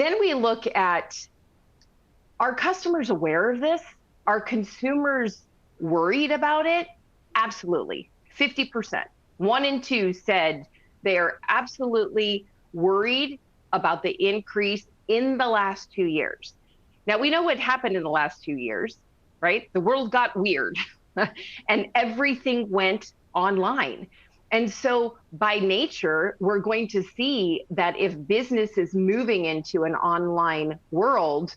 Then we look at, are customers aware of this? Are consumers worried about it? Absolutely. 50%. 1 in 2 said they are absolutely worried about the increase in the last 2 years. Now, we know what happened in the last 2 years, right? The world got weird and everything went online. And so by nature, we're going to see that if business is moving into an online world,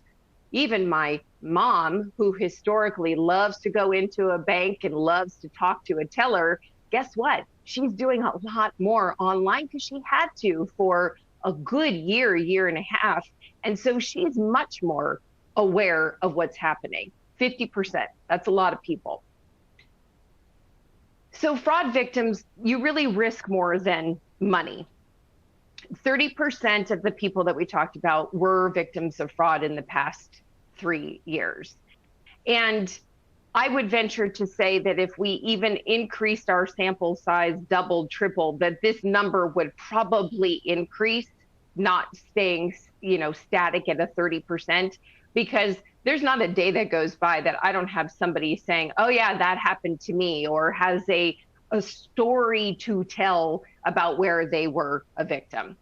even my mom, who historically loves to go into a bank and loves to talk to a teller, guess what? She's doing a lot more online because she had to for a good year, year and a half. And so she's much more aware of what's happening. 50%, that's a lot of people. So fraud victims, you really risk more than money. 30% of the people that we talked about were victims of fraud in the past 3 years. And I would venture to say that if we even increased our sample size, doubled, tripled, that this number would probably increase, not staying, static at a 30%, because there's not a day that goes by that I don't have somebody saying, oh yeah, that happened to me, or has a story to tell about where they were a victim.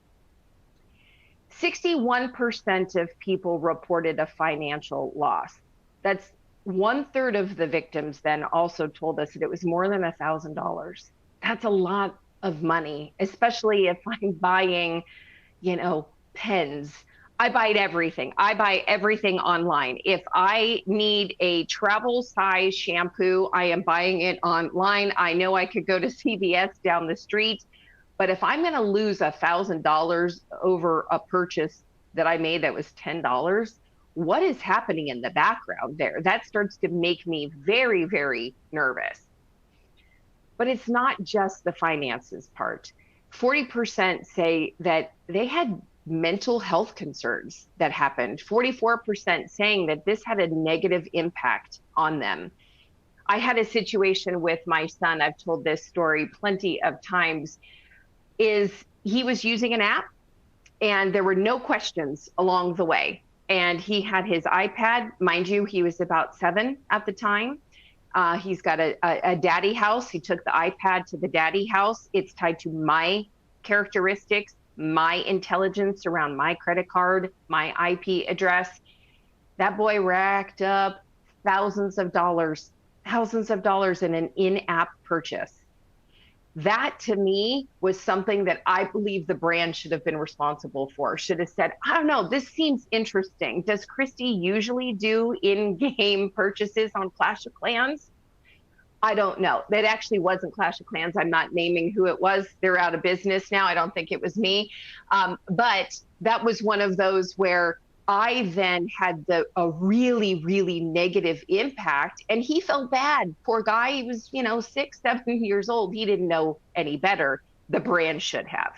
61% of people reported a financial loss. That's 1/3 of the victims then also told us that it was more than $1,000. That's a lot of money, especially if I'm buying, pens. I buy everything. I buy everything online. If I need a travel size shampoo, I am buying it online. I know I could go to CVS down the street, but if I'm going to lose $1,000 over a purchase that I made that was $10, what is happening in the background there? That starts to make me very, very nervous. But it's not just the finances part. 40% say that they had mental health concerns that happened. 44% saying that this had a negative impact on them. I had a situation with my son, I've told this story plenty of times, is he was using an app and there were no questions along the way. And he had his iPad, mind you, he was about 7 at the time. He's got a daddy house. He took the iPad to the daddy house. It's tied to my characteristics, my intelligence around my credit card, my IP address. That boy racked up thousands of dollars in an in-app purchase. That to me was something that I believe the brand should have been responsible for, should have said, I don't know, this seems interesting. Does Christy usually do in-game purchases on Clash of Clans? I don't know. That actually wasn't Clash of Clans. I'm not naming who it was. They're out of business now. I don't think it was me. But that was one of those where I then had a really, really negative impact. And he felt bad. Poor guy. He was, 6, 7 years old. He didn't know any better. The brand should have.